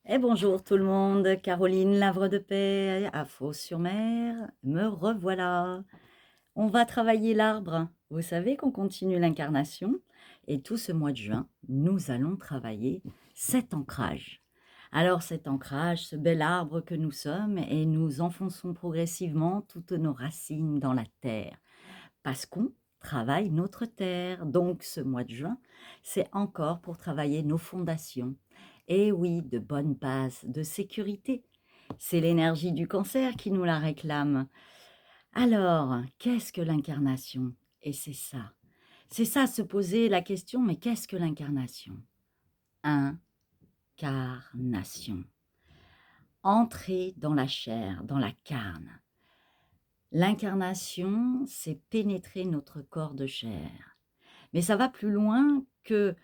Et bonjour tout le monde, Caroline Lavre de Paix à Fos-sur-Mer, me revoilà. On va travailler l'arbre. Vous savez qu'on continue l'incarnation et tout ce mois de juin, nous allons travailler cet ancrage. Alors cet ancrage, ce bel arbre que nous sommes et nous enfonçons progressivement toutes nos racines dans la terre parce qu'on travaille notre terre. Donc ce mois de juin, c'est encore pour travailler nos fondations. Et oui, de bonnes bases de sécurité. C'est l'énergie du cancer qui nous la réclame. Alors, qu'est-ce que l'incarnation? Et c'est ça. C'est ça, se poser la question, mais qu'est-ce que l'incarnation? Incarnation. Entrer dans la chair, dans la carne. L'incarnation, c'est pénétrer notre corps de chair. Mais ça va plus loin que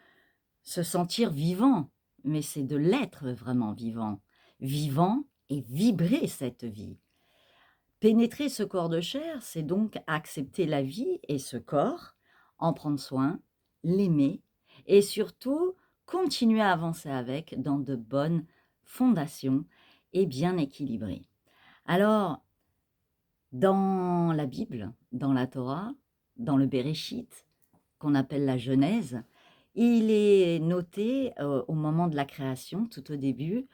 se sentir vivant, mais c'est de l'être vraiment vivant. Vivant et vibrer cette vie. Pénétrer ce corps de chair, c'est donc accepter la vie et ce corps, en prendre soin, l'aimer et surtout continuer à avancer avec dans de bonnes fondations et bien équilibrées. Alors, dans la Bible, dans la Torah, dans le Béréchit, qu'on appelle la Genèse, il est noté au moment de la création, tout au début,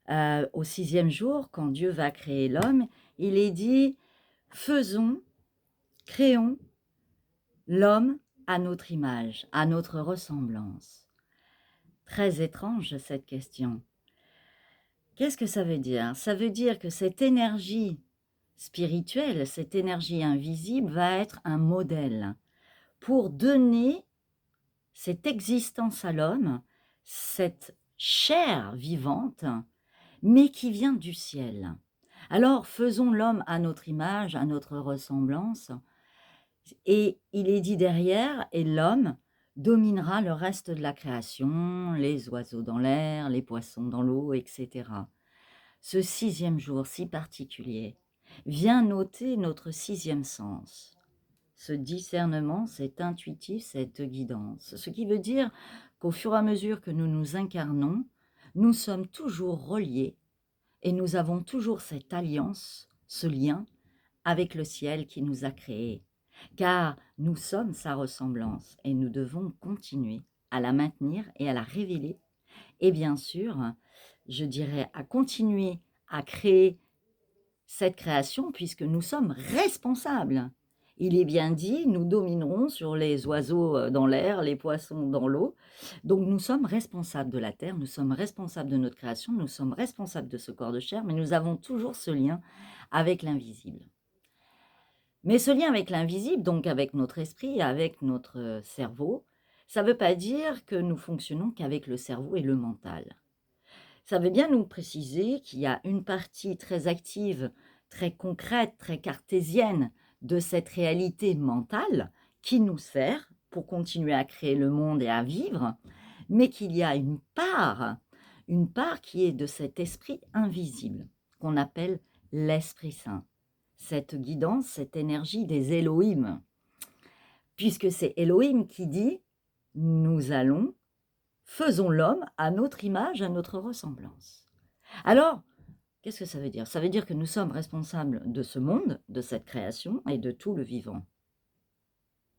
au 6e jour, quand Dieu va créer l'homme, il est dit « Faisons, créons l'homme à notre image, à notre ressemblance ». Très étrange cette question. Qu'est-ce que ça veut dire? Ça veut dire que cette énergie spirituelle, cette énergie invisible va être un modèle pour donner cette existence à l'homme, cette chair vivante, mais qui vient du ciel. Alors faisons l'homme à notre image, à notre ressemblance, et il est dit derrière, et l'homme dominera le reste de la création, les oiseaux dans l'air, les poissons dans l'eau, etc. Ce 6e jour si particulier vient noter notre 6e sens, ce discernement, cet intuitif, cette guidance. Ce qui veut dire qu'au fur et à mesure que nous nous incarnons, nous sommes toujours reliés et nous avons toujours cette alliance, ce lien avec le ciel qui nous a créés. Car nous sommes sa ressemblance et nous devons continuer à la maintenir et à la révéler. Et bien sûr, je dirais à continuer à créer cette création puisque nous sommes responsables. Il est bien dit, nous dominerons sur les oiseaux dans l'air, les poissons dans l'eau. Donc nous sommes responsables de la terre, nous sommes responsables de notre création, nous sommes responsables de ce corps de chair, mais nous avons toujours ce lien avec l'invisible. Mais ce lien avec l'invisible, donc avec notre esprit, avec notre cerveau, ça ne veut pas dire que nous fonctionnons qu'avec le cerveau et le mental. Ça veut bien nous préciser qu'il y a une partie très active, très concrète, très cartésienne de cette réalité mentale qui nous sert pour continuer à créer le monde et à vivre, mais qu'il y a une part qui est de cet esprit invisible qu'on appelle l'Esprit Saint, cette guidance, cette énergie des Elohim, puisque c'est Elohim qui dit « nous allons, faisons l'homme à notre image, à notre ressemblance ». Alors, qu'est-ce que ça veut dire? Ça veut dire que nous sommes responsables de ce monde, de cette création et de tout le vivant.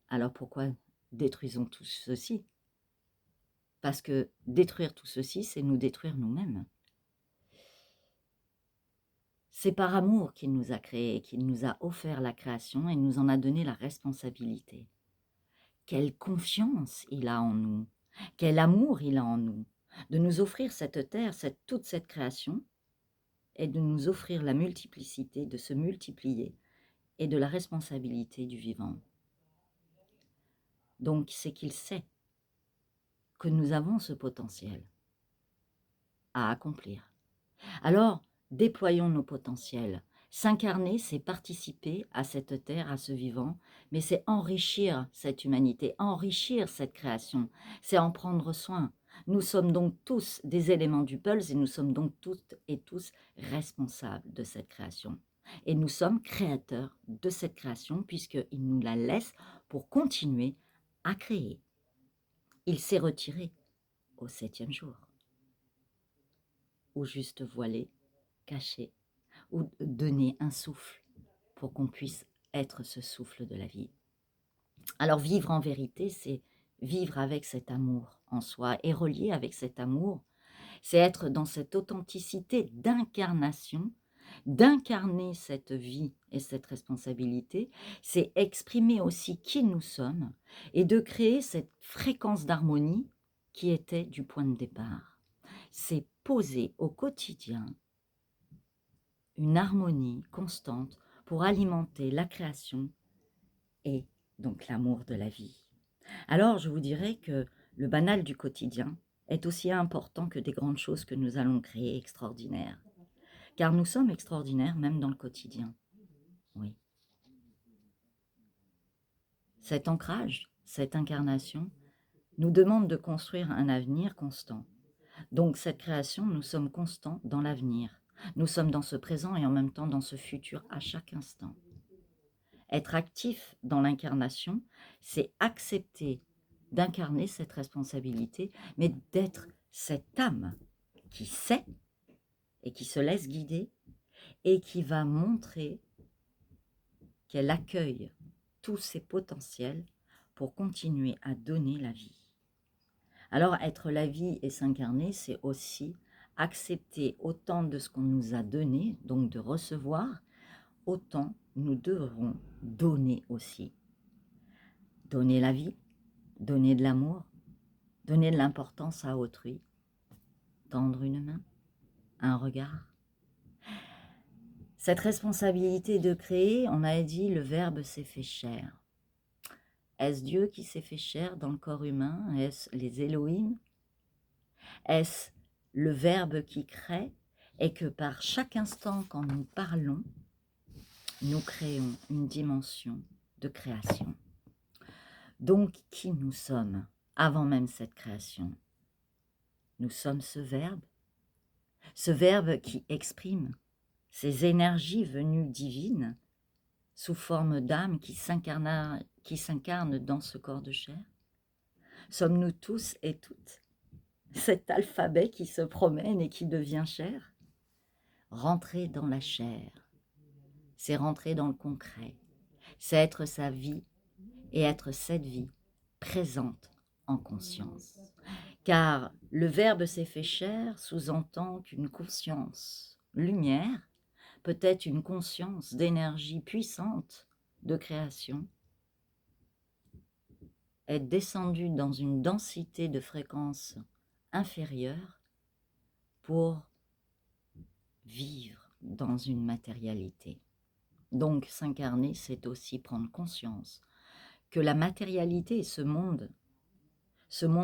Alors pourquoi détruisons tout ceci? Parce que détruire tout ceci, c'est nous détruire nous-mêmes. C'est par amour qu'il nous a créés, qu'il nous a offert la création et nous en a donné la responsabilité. Quelle confiance il a en nous, quel amour il a en nous, de nous offrir cette terre, toute cette création, et de nous offrir la multiplicité, de se multiplier, et de la responsabilité du vivant. Donc, c'est qu'il sait que nous avons ce potentiel à accomplir. Alors, déployons nos potentiels. S'incarner, c'est participer à cette terre, à ce vivant, mais c'est enrichir cette humanité, enrichir cette création, c'est en prendre soin. Nous sommes donc tous des éléments du puzzle et nous sommes donc toutes et tous responsables de cette création. Et nous sommes créateurs de cette création puisqu'il nous la laisse pour continuer à créer. Il s'est retiré au 7e jour. ou juste voilé, caché, ou donner un souffle pour qu'on puisse être ce souffle de la vie. Alors vivre en vérité, c'est vivre avec cet amour en soi et relié avec cet amour, c'est être dans cette authenticité d'incarnation, d'incarner cette vie et cette responsabilité, c'est exprimer aussi qui nous sommes et de créer cette fréquence d'harmonie qui était du point de départ. C'est poser au quotidien une harmonie constante pour alimenter la création et donc l'amour de la vie. Alors je vous dirais que le banal du quotidien est aussi important que des grandes choses que nous allons créer extraordinaires. Car nous sommes extraordinaires même dans le quotidien. Oui. Cet ancrage, cette incarnation, nous demande de construire un avenir constant. Donc cette création, nous sommes constants dans l'avenir. Nous sommes dans ce présent et en même temps dans ce futur à chaque instant. Être actif dans l'incarnation, c'est accepter d'incarner cette responsabilité, mais d'être cette âme qui sait et qui se laisse guider et qui va montrer qu'elle accueille tous ses potentiels pour continuer à donner la vie. Alors être la vie et s'incarner, c'est aussi accepter autant de ce qu'on nous a donné, donc de recevoir, autant nous devrons donner aussi. Donner la vie, donner de l'amour, donner de l'importance à autrui, tendre une main, un regard. Cette responsabilité de créer, on a dit, le Verbe s'est fait chair. Est-ce Dieu qui s'est fait chair dans le corps humain? Est-ce les Elohim? Est-ce le Verbe qui crée? Et que par chaque instant, quand nous parlons, nous créons une dimension de création. Donc, qui nous sommes avant même cette création? Nous sommes ce Verbe qui exprime ces énergies venues divines sous forme d'âme qui s'incarne dans ce corps de chair. Sommes-nous tous et toutes cet alphabet qui se promène et qui devient chair? Rentrer dans la chair, c'est rentrer dans le concret, c'est être sa vie et être cette vie présente en conscience. Car le Verbe s'est fait chair sous-entend qu'une conscience, lumière, peut-être une conscience d'énergie puissante de création, est descendue dans une densité de fréquence inférieure pour vivre dans une matérialité. Donc s'incarner, c'est aussi prendre conscience que la matérialité et ce monde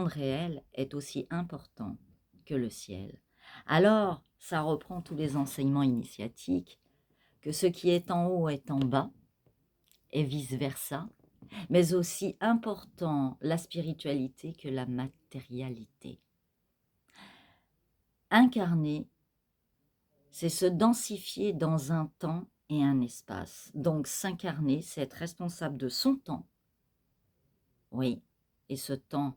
réel est aussi important que le ciel. Alors, ça reprend tous les enseignements initiatiques, que ce qui est en haut est en bas, et vice-versa, mais aussi important la spiritualité que la matérialité. Incarner, c'est se densifier dans un temps et un espace. Donc s'incarner, c'est être responsable de son temps. Oui, et ce temps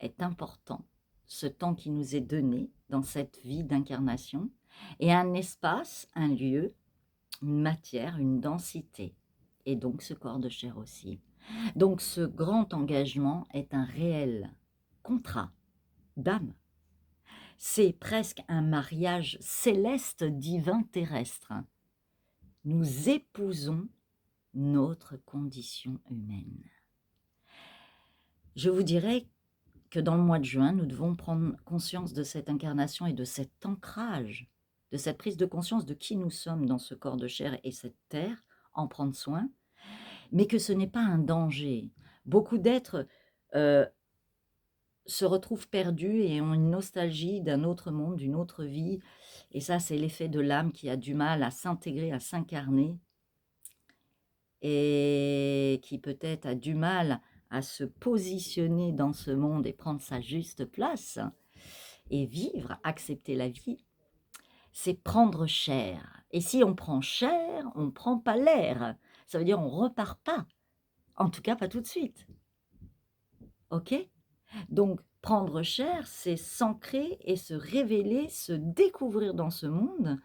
est important, ce temps qui nous est donné dans cette vie d'incarnation, et un espace, un lieu, une matière, une densité, et donc ce corps de chair aussi. Donc ce grand engagement est un réel contrat d'âme. C'est presque un mariage céleste, divin, terrestre. Nous épousons notre condition humaine. Je vous dirais que dans le mois de juin, nous devons prendre conscience de cette incarnation et de cet ancrage, de cette prise de conscience de qui nous sommes dans ce corps de chair et cette terre, en prendre soin, mais que ce n'est pas un danger. Beaucoup d'êtres se retrouvent perdus et ont une nostalgie d'un autre monde, d'une autre vie, et ça c'est l'effet de l'âme qui a du mal à s'intégrer, à s'incarner, et qui peut-être a du mal à se positionner dans ce monde et prendre sa juste place, et vivre, accepter la vie, c'est prendre chair. Et si on prend chair, on ne prend pas l'air. Ça veut dire on ne repart pas. En tout cas, pas tout de suite. OK? Donc, Prendre chair, c'est s'ancrer et se révéler, se découvrir dans ce monde,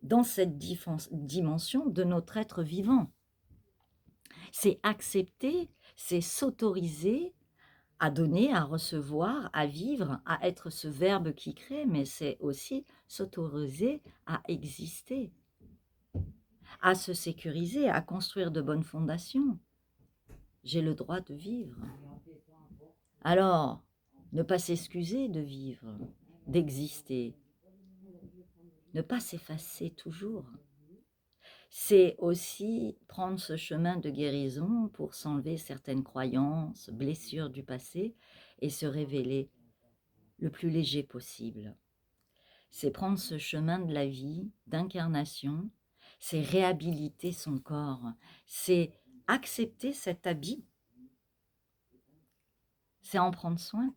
dans cette dimension de notre être vivant. C'est accepter, c'est s'autoriser à donner, à recevoir, à vivre, à être ce verbe qui crée, mais c'est aussi s'autoriser à exister, à se sécuriser, à construire de bonnes fondations. J'ai le droit de vivre. Alors, ne pas s'excuser de vivre, d'exister, ne pas s'effacer toujours. C'est aussi prendre ce chemin de guérison pour s'enlever certaines croyances, blessures du passé et se révéler le plus léger possible. C'est prendre ce chemin de la vie, d'incarnation, c'est réhabiliter son corps, c'est accepter cet habit, c'est en prendre soin,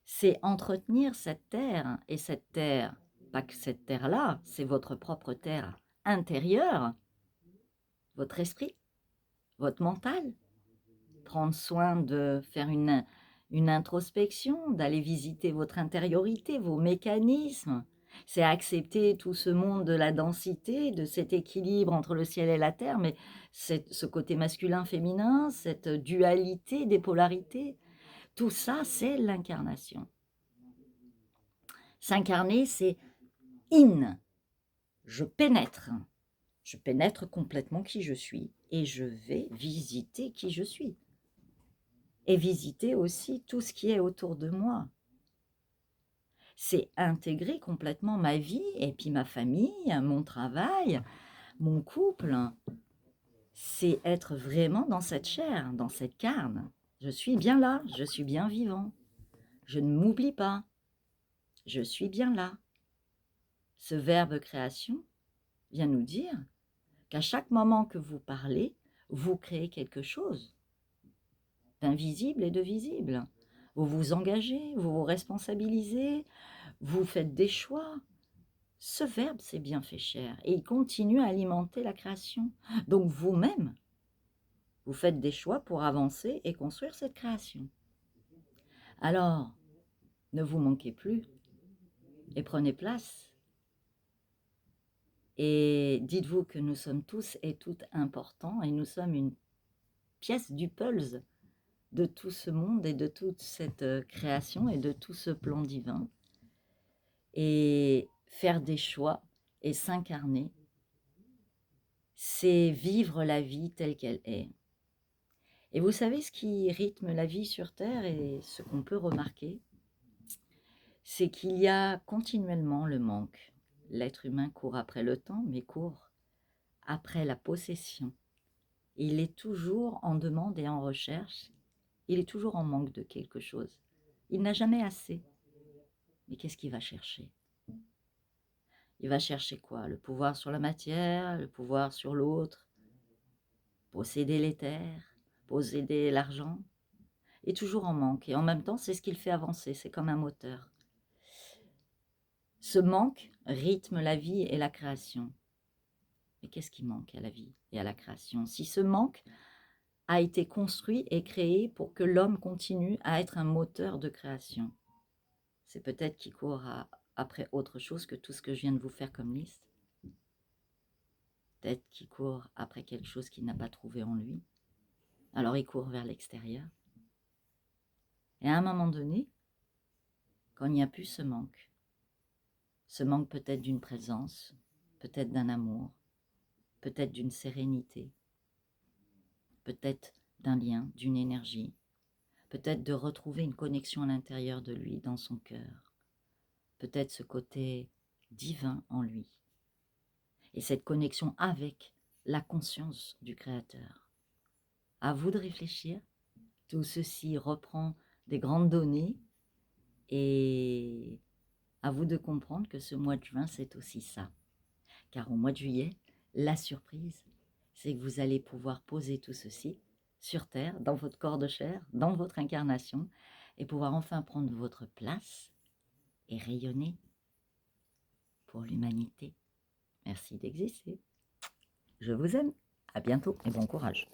c'est entretenir cette terre, et cette terre, pas que cette terre-là, c'est votre propre terre intérieure, votre esprit, votre mental, prendre soin de faire une introspection, d'aller visiter votre intériorité, vos mécanismes. C'est accepter tout ce monde de la densité, de cet équilibre entre le ciel et la terre, mais ce côté masculin-féminin, cette dualité des polarités, tout ça, c'est l'incarnation. S'incarner, c'est in. Je pénètre. Je pénètre complètement qui je suis et je vais visiter qui je suis. Et visiter aussi tout ce qui est autour de moi. C'est intégrer complètement ma vie et puis ma famille, mon travail, mon couple. C'est être vraiment dans cette chair, dans cette carne. Je suis bien là, je suis bien vivant. Je ne m'oublie pas. Je suis bien là. Ce verbe création vient nous dire qu'à chaque moment que vous parlez, vous créez quelque chose d'invisible et de visible. Vous vous engagez, vous vous responsabilisez, vous faites des choix. Ce verbe s'est bien fait chair et il continue à alimenter la création. Donc vous-même, vous faites des choix pour avancer et construire cette création. Alors, ne vous manquez plus et prenez place. Et dites-vous que nous sommes tous et toutes importants et nous sommes une pièce du puzzle de tout ce monde et de toute cette création et de tout ce plan divin. Et faire des choix et s'incarner, c'est vivre la vie telle qu'elle est. Et vous savez ce qui rythme la vie sur Terre et ce qu'on peut remarquer, c'est qu'il y a continuellement le manque. L'être humain court après le temps, mais court après la possession. Il est toujours en demande et en recherche. Il est toujours en manque de quelque chose. Il n'a jamais assez. Mais qu'est-ce qu'il va chercher? Il va chercher quoi? Le pouvoir sur la matière, le pouvoir sur l'autre, posséder les terres, posséder l'argent. Il est toujours en manque. Et en même temps, c'est ce qui le fait avancer. C'est comme un moteur. Ce manque rythme la vie et la création. Mais qu'est-ce qui manque à la vie et à la création? Si ce manque a été construit et créé pour que l'homme continue à être un moteur de création, c'est peut-être qu'il court après autre chose que tout ce que je viens de vous faire comme liste. Peut-être qu'il court après quelque chose qu'il n'a pas trouvé en lui. Alors il court vers l'extérieur. Et à un moment donné, quand il n'y a plus ce manque peut-être d'une présence, peut-être d'un amour, peut-être d'une sérénité, peut-être d'un lien, d'une énergie, peut-être de retrouver une connexion à l'intérieur de lui, dans son cœur, peut-être ce côté divin en lui, et cette connexion avec la conscience du Créateur. À vous de réfléchir, tout ceci reprend des grandes données, et à vous de comprendre que ce mois de juin, c'est aussi ça. Car au mois de juillet, la surprise, c'est que vous allez pouvoir poser tout ceci sur Terre, dans votre corps de chair, dans votre incarnation, et pouvoir enfin prendre votre place et rayonner pour l'humanité. Merci d'exister. Je vous aime. À bientôt et bon courage.